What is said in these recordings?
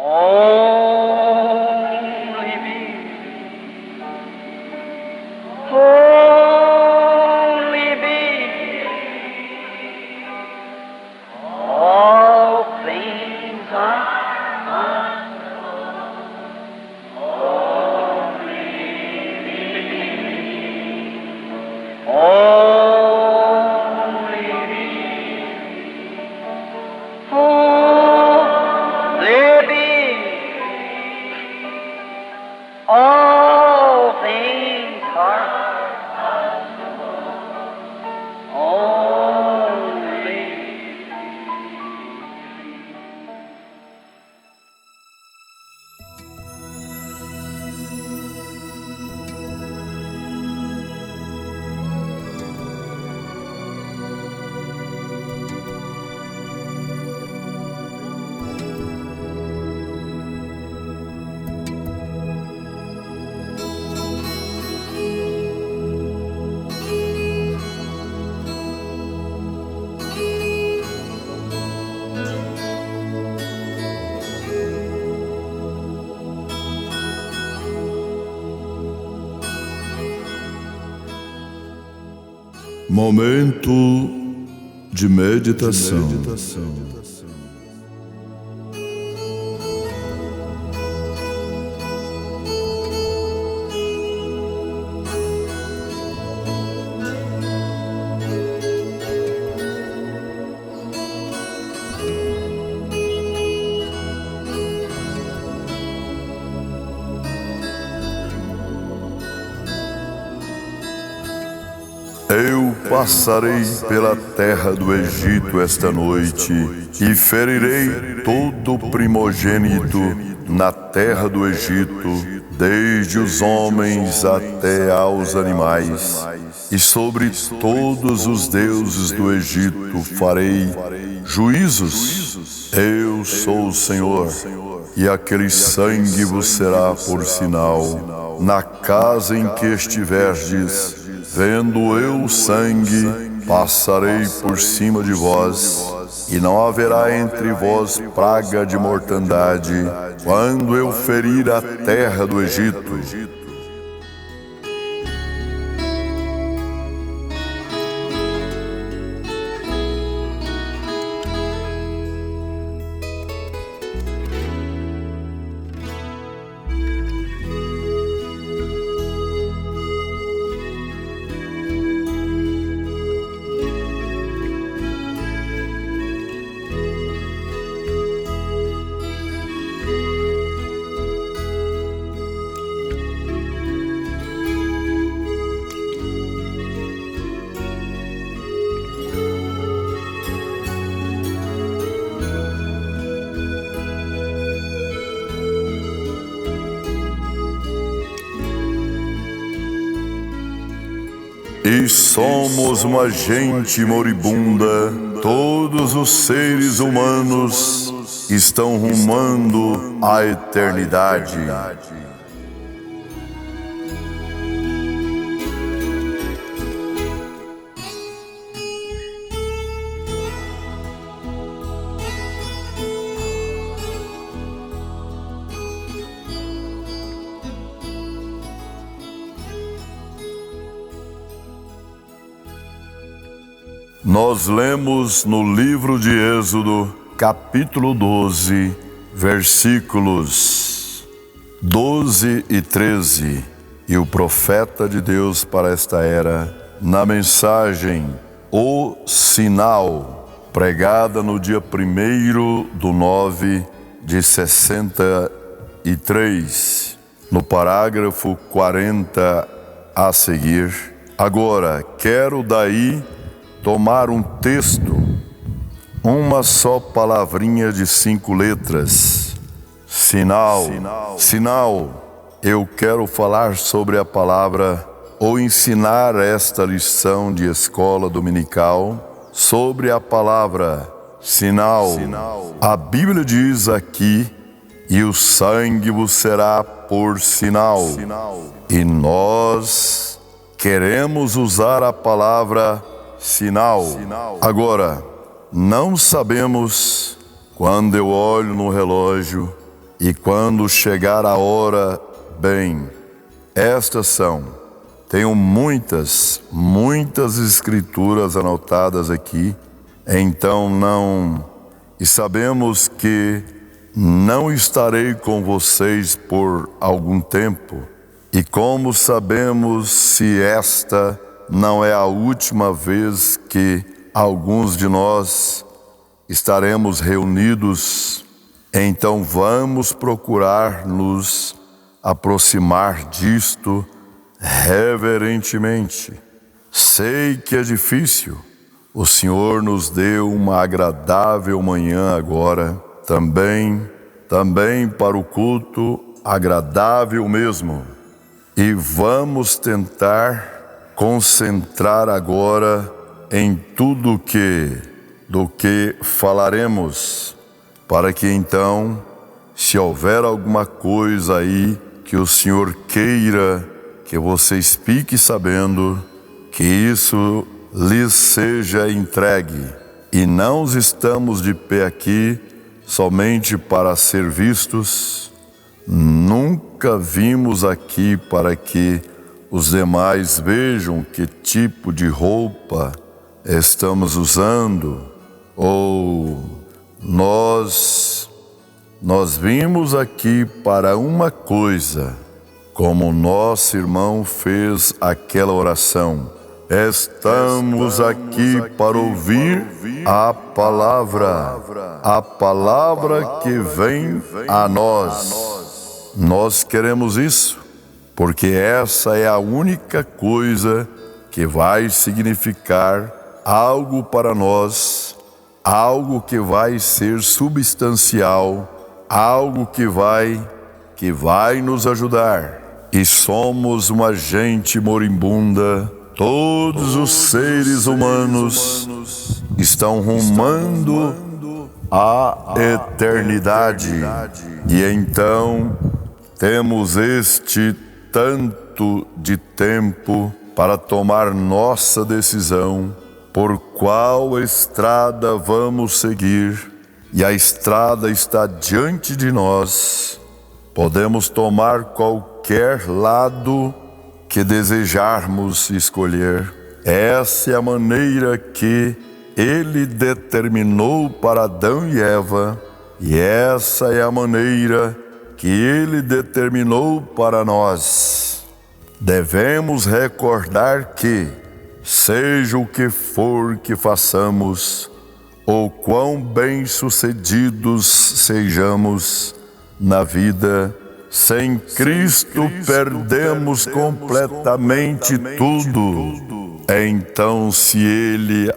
Only me. Only me. All things are only me. All things are only. Momento de meditação. Eu passarei pela terra do Egito esta noite e ferirei todo primogênito na terra do Egito, desde os homens até aos animais. E sobre todos os deuses do Egito farei juízos. Eu sou o Senhor, e aquele sangue vos será por sinal. Na casa em que estiverdes, vendo eu o sangue, passarei por cima de vós, e não haverá entre vós praga de mortandade, quando eu ferir a terra do Egito. E somos uma gente moribunda, todos os seres humanos estão rumando à eternidade. Nós lemos no livro de Êxodo, capítulo 12, versículos 12 e 13. E o profeta de Deus para esta era, na mensagem O Sinal, pregada no dia 1º/9 de 63, no parágrafo 40 a seguir. Agora, quero daí tomar um texto, uma só palavrinha de 5 letras. Sinal. Eu quero falar sobre a palavra, ou ensinar esta lição de escola dominical sobre a palavra sinal. A Bíblia diz aqui: e o sangue vos será por sinal. E nós queremos usar a palavra sinal. Agora, não sabemos, quando eu olho no relógio E quando chegar a hora, bem, estas são. Tenho muitas escrituras anotadas aqui, então não. E sabemos que não estarei com vocês por algum tempo. E como sabemos se esta não é a última vez que alguns de nós estaremos reunidos, então vamos procurar nos aproximar disto reverentemente. Sei que é difícil. O Senhor nos deu uma agradável manhã agora, também para o culto agradável mesmo. E vamos tentar concentrar agora em tudo do que falaremos, para que então, se houver alguma coisa aí que o Senhor queira que vocês fiquem sabendo, que isso lhes seja entregue. E não estamos de pé aqui somente para ser vistos. Nunca vimos aqui para que os demais vejam que tipo de roupa estamos usando, ou nós vimos aqui para uma coisa, como nosso irmão fez aquela oração. Estamos aqui para ouvir a palavra que vem a nós. Nós queremos isso, porque essa é a única coisa que vai significar algo para nós, algo que vai ser substancial, algo que vai nos ajudar. E somos uma gente moribunda. Todos os seres humanos estão rumando à eternidade. E então temos este tanto de tempo para tomar nossa decisão por qual estrada vamos seguir. E a estrada está diante de nós. Podemos tomar qualquer lado que desejarmos escolher. Essa é a maneira que Ele determinou para Adão e Eva, e essa é a maneira que Ele determinou para nós. Devemos recordar que, seja o que for que façamos, ou quão bem-sucedidos sejamos na vida, sem Cristo perdemos completamente tudo. Então, se Ele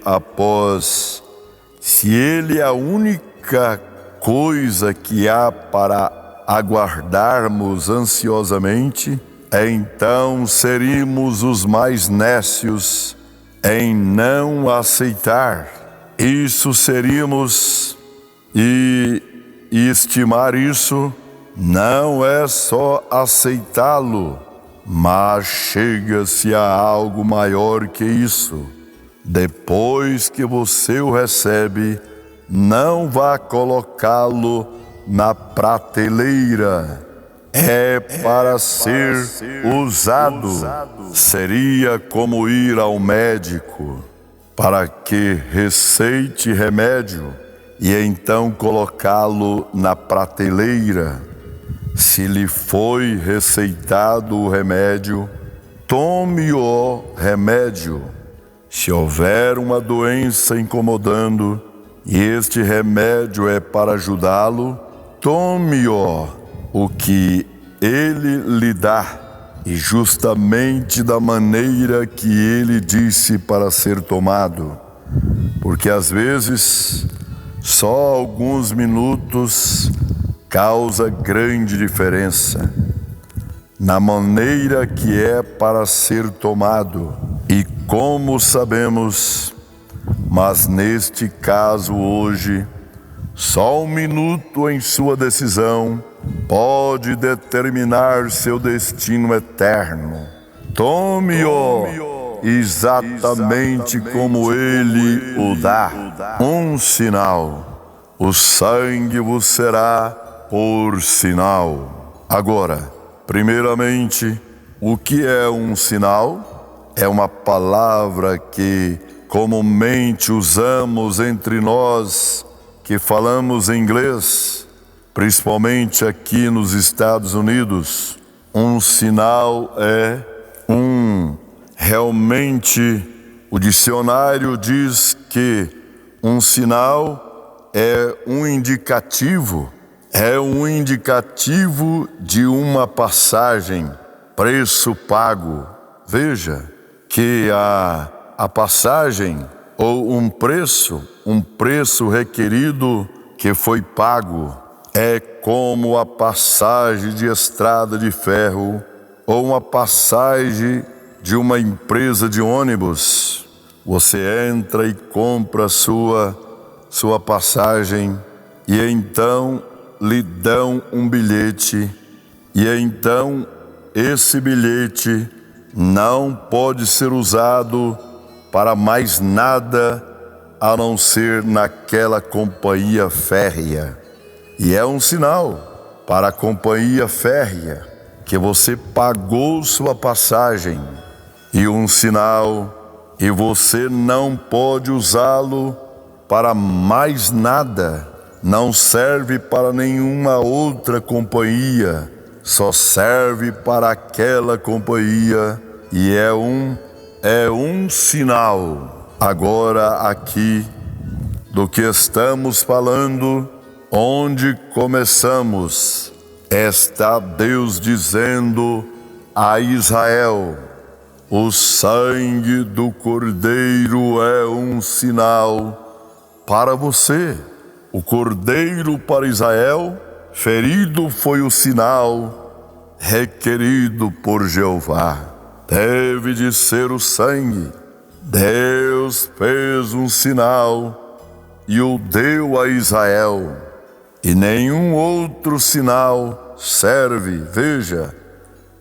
é a única coisa que há para aguardarmos ansiosamente, então seríamos os mais nécios em não aceitar. Isso seríamos, e estimar isso não é só aceitá-lo, mas chega-se a algo maior que isso. Depois que você o recebe, não vá colocá-lo na prateleira. É para ser usado. Seria como ir ao médico para que receite remédio e então colocá-lo na prateleira. Se lhe foi receitado o remédio, tome o remédio. Se houver uma doença incomodando e este remédio é para ajudá-lo, tome-o, o que ele lhe dá, e justamente da maneira que ele disse para ser tomado. Porque às vezes só alguns minutos causa grande diferença na maneira que é para ser tomado. E como sabemos, mas neste caso hoje, só um minuto em sua decisão pode determinar seu destino eterno. Tome-o exatamente como Ele o dá. Um sinal: o sangue vos será por sinal. Agora, primeiramente, o que é um sinal? É uma palavra que comumente usamos entre nós que falamos inglês, principalmente aqui nos Estados Unidos. Um sinal é realmente, o dicionário diz que um sinal é um indicativo de uma passagem, preço pago. Veja que a passagem ou um preço requerido que foi pago é como a passagem de estrada de ferro ou uma passagem de uma empresa de ônibus. Você entra e compra sua passagem e então lhe dão um bilhete, e então esse bilhete não pode ser usado para mais nada a não ser naquela companhia férrea. E é um sinal para a companhia férrea que você pagou sua passagem, e um sinal, e você não pode usá-lo para mais nada, não serve para nenhuma outra companhia, só serve para aquela companhia, e é um sinal. Agora aqui do que estamos falando, onde começamos, está Deus dizendo a Israel: o sangue do Cordeiro é um sinal para você. O Cordeiro para Israel, ferido foi o sinal requerido por Jeová. Deve de ser o sangue. Deus fez um sinal e o deu a Israel. E nenhum outro sinal serve, veja,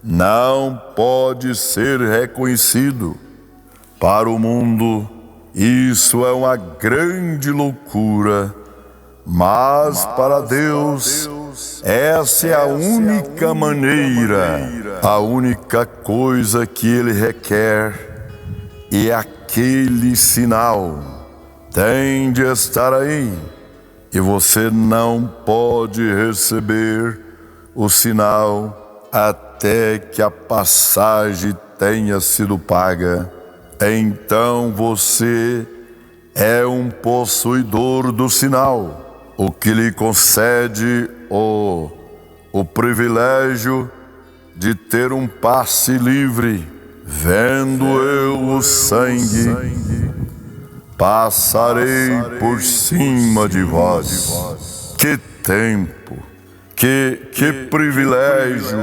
não pode ser reconhecido para o mundo. Isso é uma grande loucura, mas para Deus essa é a única maneira, a única coisa que Ele requer, e aquele sinal tem de estar aí, e você não pode receber o sinal até que a passagem tenha sido paga. Então você é um possuidor do sinal, o que lhe concede o privilégio de ter um passe livre. Vendo eu o sangue, passarei por cima de vós. Que tempo, que privilégio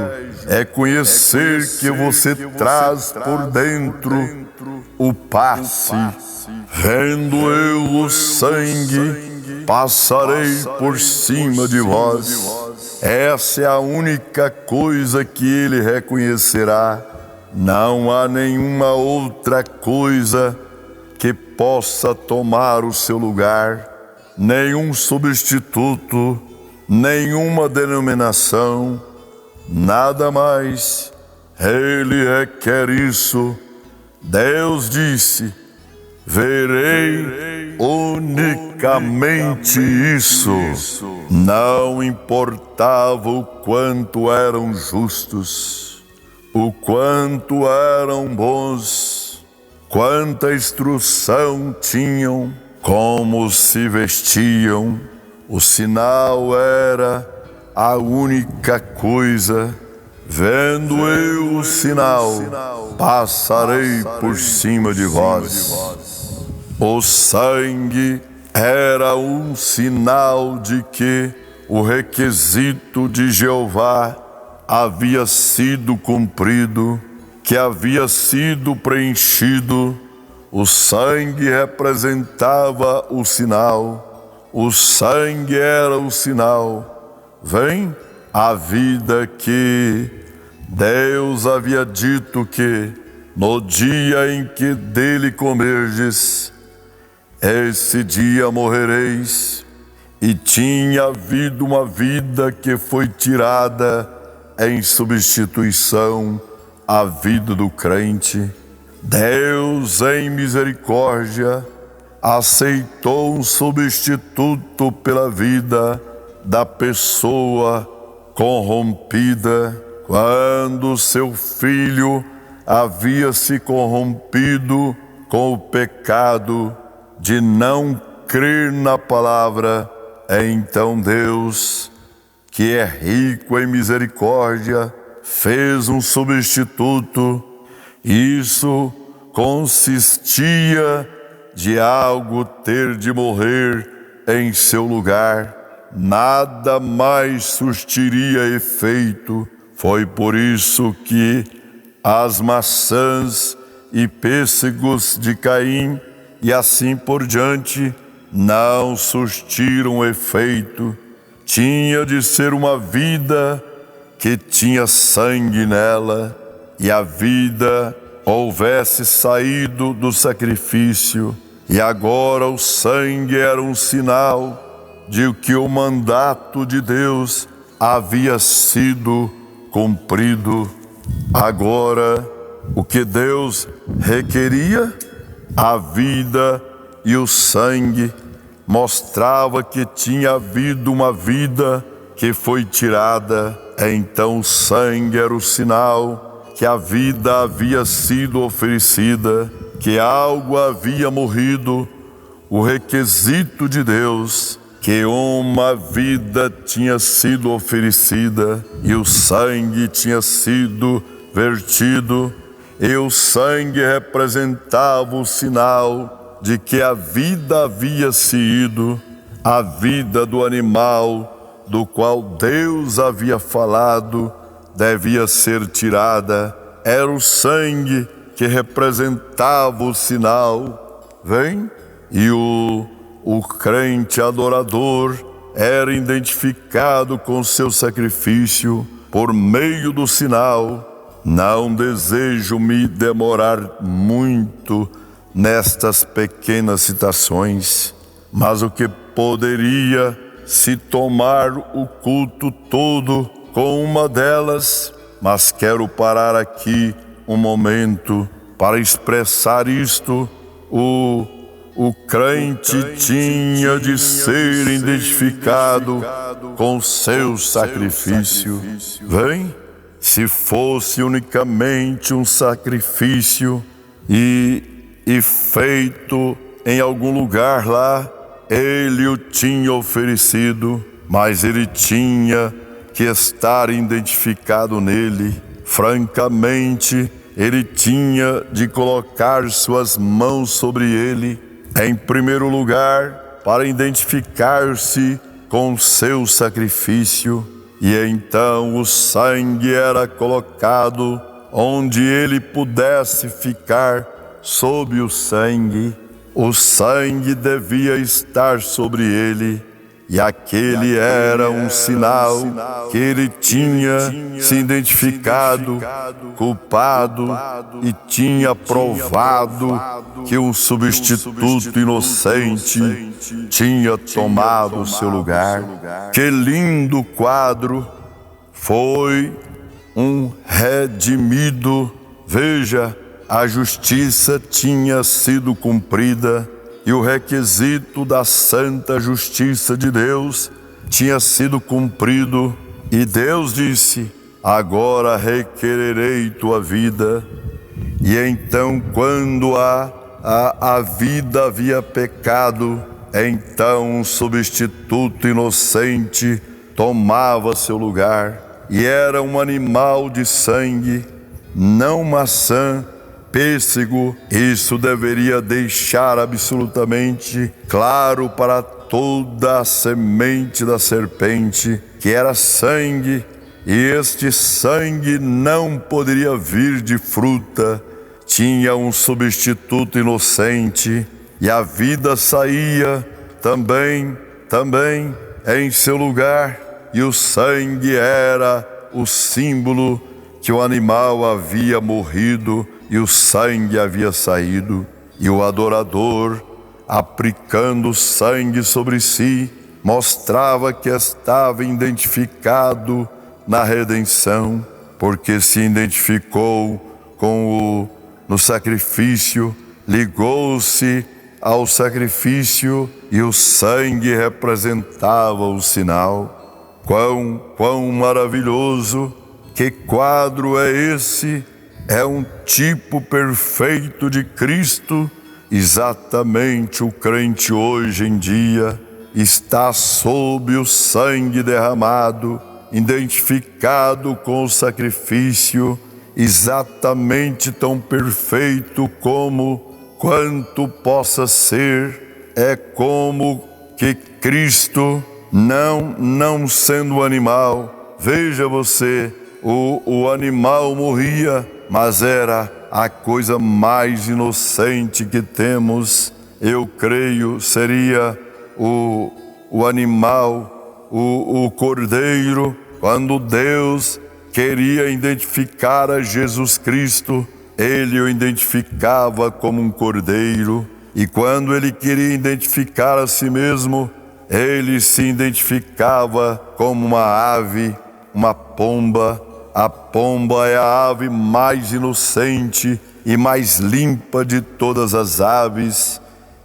é conhecer que você traz por dentro o passe. Vendo eu o sangue, passarei por cima de vós. Essa é a única coisa que Ele reconhecerá. Não há nenhuma outra coisa que possa tomar o seu lugar, nenhum substituto, nenhuma denominação, nada mais. Ele requer isso. Deus disse: verei unicamente isso. Não importava o quanto eram justos, o quanto eram bons, quanta instrução tinham, como se vestiam. O sinal era a única coisa. Vendo eu o sinal, passarei por cima de vós. O sangue era um sinal de que o requisito de Jeová havia sido cumprido, que havia sido preenchido. O sangue representava o sinal, o sangue era o sinal. Vem a vida que Deus havia dito que no dia em que dele comerdes, esse dia morrereis, e tinha havido uma vida que foi tirada em substituição à vida do crente. Deus, em misericórdia, aceitou um substituto pela vida da pessoa corrompida, quando seu filho havia se corrompido com o pecado de não crer na palavra. Então Deus, que é rico em misericórdia, fez um substituto. Isso consistia de algo ter de morrer em seu lugar. Nada mais surtiria efeito. Foi por isso que as maçãs e pêssegos de Caim e assim por diante não surtiram efeito. Tinha de ser uma vida que tinha sangue nela, e a vida houvesse saído do sacrifício, e agora o sangue era um sinal de que o mandato de Deus havia sido cumprido. Agora, o que Deus requeria, a vida e o sangue, mostrava que tinha havido uma vida que foi tirada. Então o sangue era o sinal que a vida havia sido oferecida, que algo havia morrido. O requisito de Deus, que uma vida tinha sido oferecida e o sangue tinha sido vertido, e o sangue representava o sinal de que a vida havia se ido, a vida do animal do qual Deus havia falado devia ser tirada. Era o sangue que representava o sinal. Vem? E o crente adorador era identificado com seu sacrifício por meio do sinal. Não desejo me demorar muito nestas pequenas citações, mas o que poderia se tomar o culto todo com uma delas, mas quero parar aqui um momento para expressar isto. O crente tinha de ser identificado com seu sacrifício. Vem? Se fosse unicamente um sacrifício e feito em algum lugar lá, ele o tinha oferecido, mas ele tinha que estar identificado nele. Francamente, ele tinha de colocar suas mãos sobre ele, em primeiro lugar, para identificar-se com seu sacrifício. E então o sangue era colocado onde ele pudesse ficar sob o sangue. O sangue devia estar sobre ele, e aquele era um sinal que ele tinha se identificado culpado e tinha provado que um substituto inocente tinha tomado o seu lugar. Que lindo quadro! Foi um redimido. Veja, a justiça tinha sido cumprida e o requisito da santa justiça de Deus tinha sido cumprido. E Deus disse: agora requererei tua vida. E então, quando a vida havia pecado, então um substituto inocente tomava seu lugar, e era um animal de sangue, não maçã, pêssego. Isso deveria deixar absolutamente claro para toda a semente da serpente que era sangue, e este sangue não poderia vir de fruta. Tinha um substituto inocente, e a vida saía também em seu lugar, e o sangue era o símbolo que o animal havia morrido e o sangue havia saído. E o adorador, aplicando o sangue sobre si, mostrava que estava identificado na redenção, porque se identificou no sacrifício, ligou-se ao sacrifício e o sangue representava o sinal. Quão maravilhoso! Que quadro é esse? É um tipo perfeito de Cristo. Exatamente o crente hoje em dia está sob o sangue derramado, identificado com o sacrifício, exatamente tão perfeito quanto possa ser. É como que Cristo, não sendo animal, veja você, o animal morria, mas era a coisa mais inocente que temos. Eu creio seria o animal, o cordeiro. Quando Deus queria identificar a Jesus Cristo, Ele o identificava como um cordeiro. E quando Ele queria identificar a si mesmo, Ele se identificava como uma ave, uma pomba. A pomba é a ave mais inocente e mais limpa de todas as aves.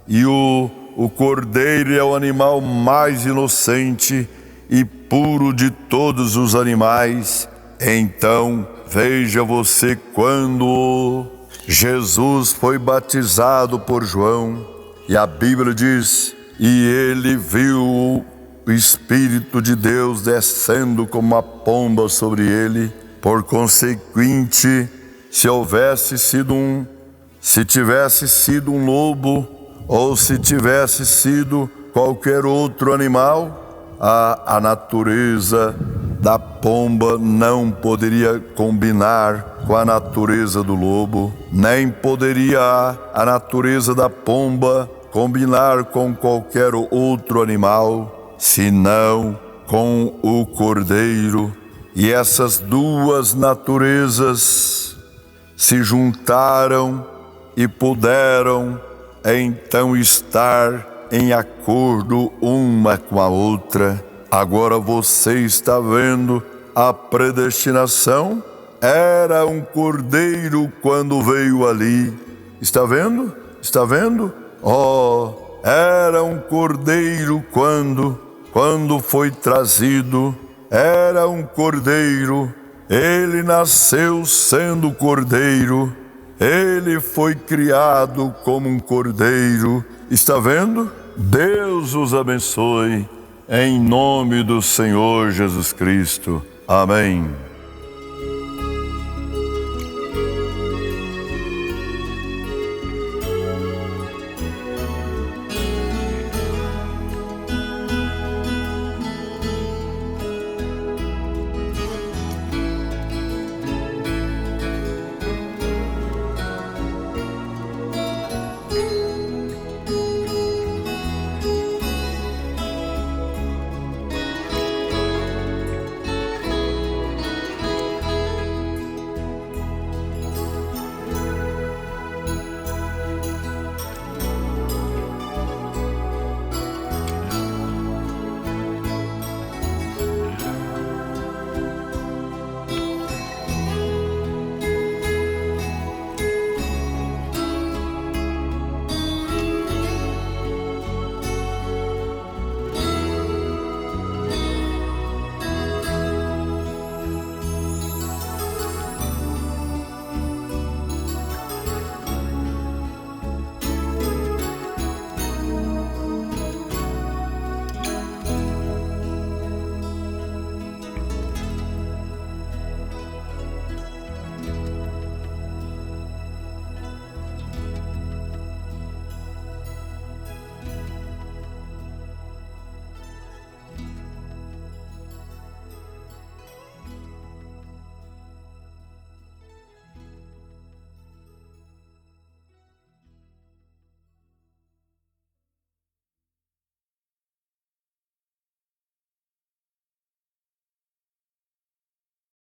E o cordeiro é o animal mais inocente e puro de todos os animais. Então, veja você, quando Jesus foi batizado por João, e a Bíblia diz, e ele viu o Espírito de Deus descendo como uma pomba sobre ele. Por consequente, se tivesse sido um lobo, ou se tivesse sido qualquer outro animal, a natureza da pomba não poderia combinar com a natureza do lobo, nem poderia a natureza da pomba combinar com qualquer outro animal, senão com o cordeiro. E essas duas naturezas se juntaram e puderam então estar em acordo uma com a outra. Agora você está vendo a predestinação? Era um cordeiro quando veio ali. Está vendo? Está vendo? Oh, era um cordeiro quando foi trazido. Era um cordeiro. Ele nasceu sendo cordeiro. Ele foi criado como um cordeiro. Está vendo? Deus os abençoe, em nome do Senhor Jesus Cristo. Amém.